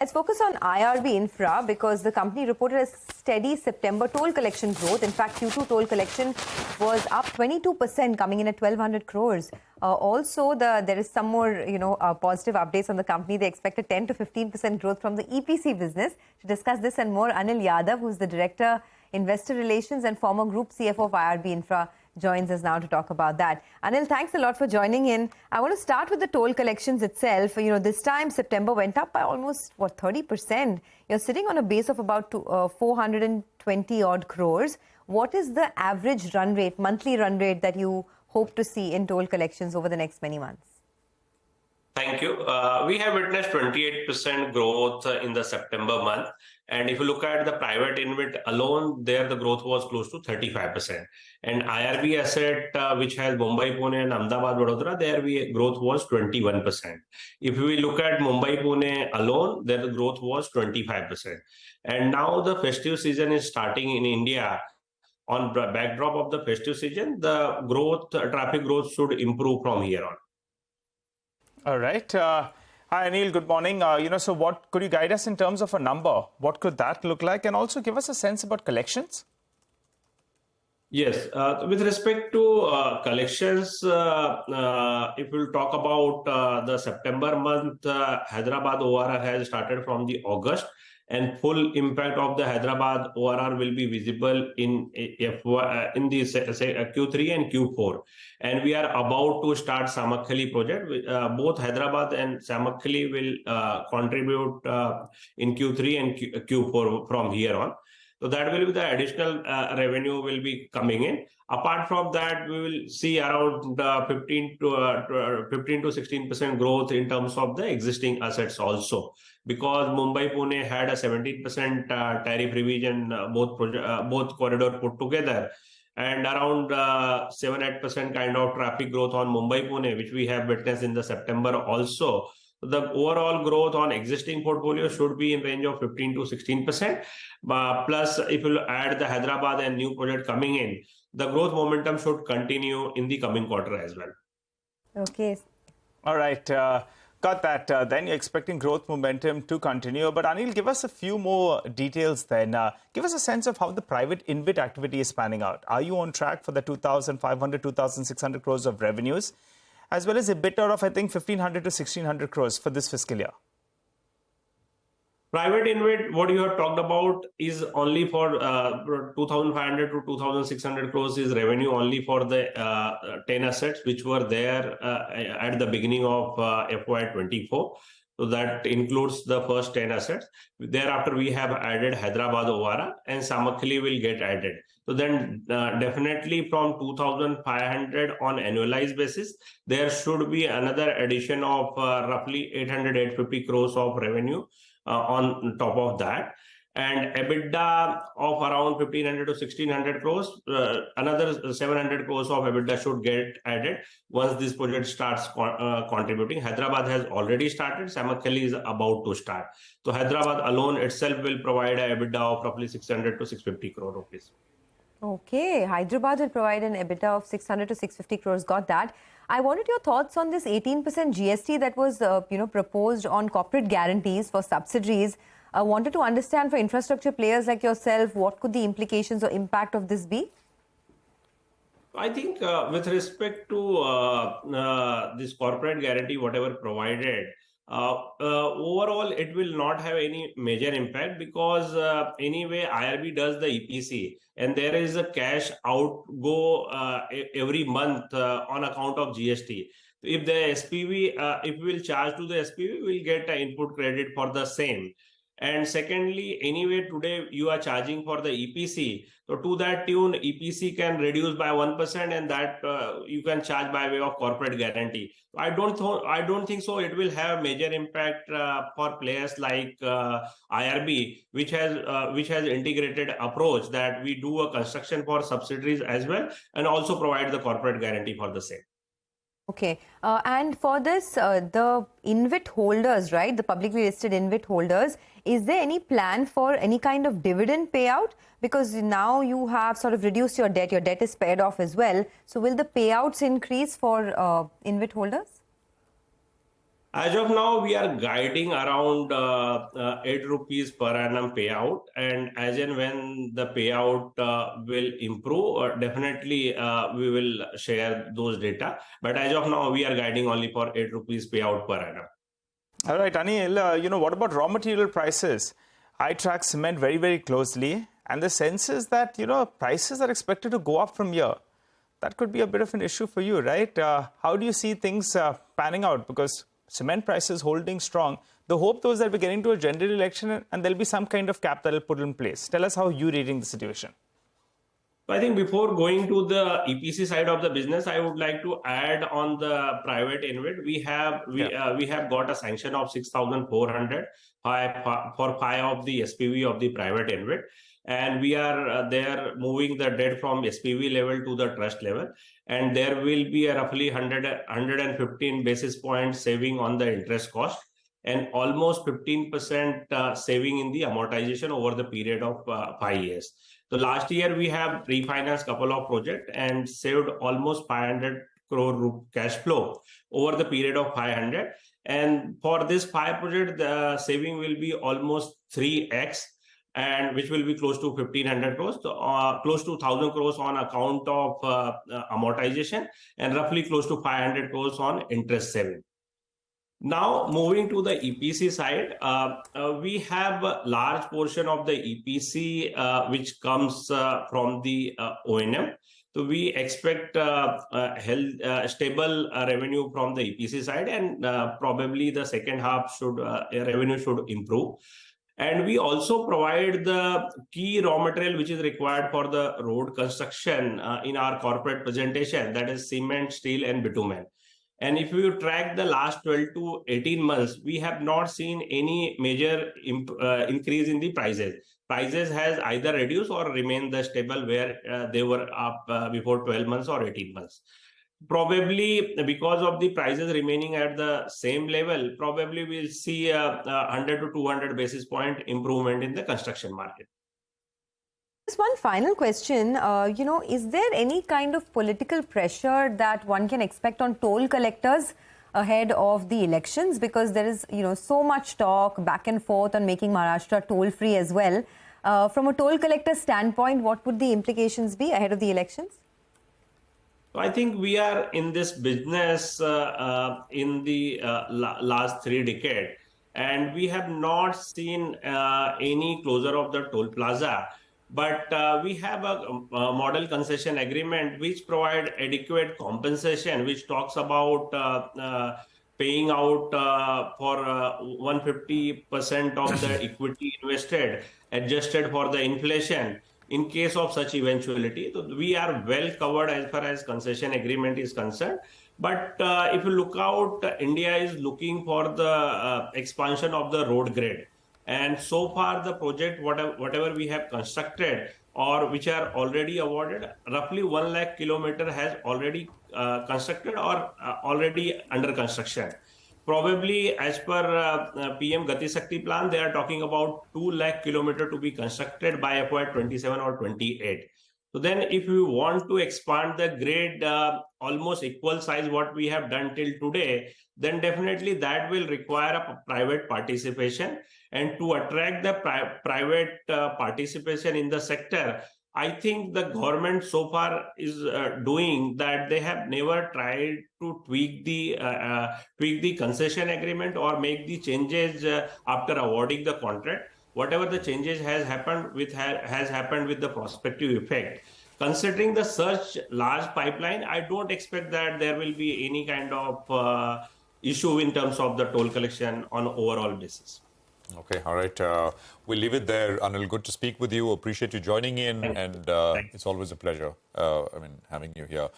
Let's focus on IRB Infra because the company reported a steady September toll collection growth. In fact, Q2 toll collection was up 22%, coming in at 1,200 crores. Also, there is some more, positive updates on the company. They expect a 10 to 15% growth from the EPC business. To discuss this and more, Anil Yadav, who's the Director, Investor Relations and former Group CFO of IRB Infra, joins us now to talk about that. Anil, thanks a lot for joining in. I want to start with the toll collections itself. This time September went up by almost, 30%. You're sitting on a base of about 420 odd crores. What is the average run rate, monthly run rate that you hope to see in toll collections over the next many months? Thank you. We have witnessed 28% growth in the September month. And if you look at the private InvIT alone, there the growth was close to 35%. And IRB asset, which has Mumbai, Pune and Ahmedabad, Vadodara, there growth was 21%. If we look at Mumbai, Pune alone, there the growth was 25%. And now the festive season is starting in India. On the backdrop of the festive season, the traffic growth should improve from here on. All right. Hi, Anil. Good morning. So what could you guide us in terms of a number? What could that look like? And also give us a sense about collections. Yes. With respect to collections, if we'll talk about the September month, Hyderabad ORR has started from the August. And full impact of the Hyderabad ORR will be visible in the Q3 and Q4. And we are about to start Samakhali project. Both Hyderabad and Samakhali will contribute in Q3 and Q4 from here on. So that will be the additional revenue will be coming in. Apart from that, we will see around 15 to 16% growth in terms of the existing assets also. Because Mumbai, Pune had a 17% tariff revision, both corridor put together. And around 7-8% kind of traffic growth on Mumbai, Pune, which we have witnessed in the September also. The overall growth on existing portfolio should be in range of 15 to 16%. Plus, if you add the Hyderabad and new project coming in, the growth momentum should continue in the coming quarter as well. Okay. All right. Got that. Then you're expecting growth momentum to continue. But Anil, give us a few more details then. Give us a sense of how the private InvIT activity is panning out. Are you on track for the 2,500, 2,600 crores of revenues, as well as a bit out of, I think, 1,500 to 1,600 crores for this fiscal year? Private InvIT, what you have talked about is only for 2,500 to 2,600 crores is revenue only for the 10 assets which were there at the beginning of FY24. So that includes the first 10 assets. Thereafter, we have added Hyderabad ORR and Samakhali will get added. So then definitely from 2,500 on annualized basis, there should be another addition of roughly 800-850 crores of revenue on top of that. And EBITDA of around 1,500 to 1,600 crores, another 700 crores of EBITDA should get added once this project starts contributing. Hyderabad has already started. Samakhali is about to start. So Hyderabad alone itself will provide an EBITDA of roughly 600 to 650 crore rupees. Okay. Hyderabad will provide an EBITDA of 600 to 650 crores. Got that. I wanted your thoughts on this 18% GST that was, proposed on corporate guarantees for subsidiaries. I wanted to understand for infrastructure players like yourself, what could the implications or impact of this be? I think with respect to this corporate guarantee, whatever provided, overall, it will not have any major impact because anyway, IRB does the EPC and there is a cash outgo every month on account of GST. If the SPV, if we will charge to the SPV, we will get an input credit for the same. And secondly, anyway, today you are charging for the EPC. So to that tune, EPC can reduce by 1% and that you can charge by way of corporate guarantee. I don't think so. It will have major impact for players like IRB, which has integrated approach that we do a construction for subsidiaries as well and also provide the corporate guarantee for the same. Okay. And for this, the InvIT holders, right, the publicly listed InvIT holders, is there any plan for any kind of dividend payout? Because now you have sort of reduced your debt is paid off as well. So will the payouts increase for InvIT holders? As of now, we are guiding around 8 rupees per annum payout, and as and when the payout will improve, definitely we will share those data. But as of now, we are guiding only for 8 rupees payout per annum. All right, Anil, what about raw material prices? I track cement very, very closely, and the sense is that, prices are expected to go up from here. That could be a bit of an issue for you, right? How do you see things panning out? Because cement prices holding strong. The hope, though, is that we're getting to a general election and there'll be some kind of cap that will put in place. Tell us how you're reading the situation. I think before going to the EPC side of the business, I would like to add on the private InvIT. We have got a sanction of 6,400 for 5 of the SPV of the private InvIT, and we are there moving the debt from SPV level to the trust level, and there will be a roughly 115 basis point saving on the interest cost and almost 15% saving in the amortization over the period of 5 years. So last year we have refinanced a couple of projects and saved almost 500 crore cash flow over the period of 500. And for this 5 project, the saving will be almost 3x, and which will be close to 1,500 crores, close to 1,000 crores on account of amortization, and roughly close to 500 crores on interest saving. Now, moving to the EPC side, we have a large portion of the EPC which comes from the O&M. So we expect stable revenue from the EPC side, and probably the second half revenue should improve. And we also provide the key raw material which is required for the road construction in our corporate presentation, that is cement, steel, and bitumen. And if you track the last 12 to 18 months, we have not seen any major increase in the prices. Prices has either reduced or remained stable where they were up before 12 months or 18 months. Probably because of the prices remaining at the same level, probably we'll see a 100 to 200 basis point improvement in the construction market. Just one final question. Is there any kind of political pressure that one can expect on toll collectors ahead of the elections? Because there is, so much talk back and forth on making Maharashtra toll-free as well. From a toll collector standpoint, what would the implications be ahead of the elections? I think we are in this business in the last 3 decades, and we have not seen any closure of the toll plaza. But we have a model concession agreement which provide adequate compensation, which talks about paying out for 150% of the equity invested, adjusted for the inflation in case of such eventuality. So we are well covered as far as concession agreement is concerned. But if you look out, India is looking for the expansion of the road grid. And so far, the project, whatever we have constructed or which are already awarded, roughly 1 lakh kilometer has already constructed or already under construction. Probably as per PM Gati Shakti plan, they are talking about 2 lakh kilometer to be constructed by FY 27 or 28. So then if we want to expand the grid almost equal size what we have done till today, then definitely that will require a private participation. And to attract the private participation in the sector, I think the government so far is doing that. They have never tried to tweak the concession agreement or make the changes after awarding the contract. Whatever the changes has happened with the prospective effect. Considering the such large pipeline, I don't expect that there will be any kind of issue in terms of the toll collection on overall basis. Okay, all right. We'll leave it there. Anil, good to speak with you. Appreciate you joining in, and it's always a pleasure. Having you here.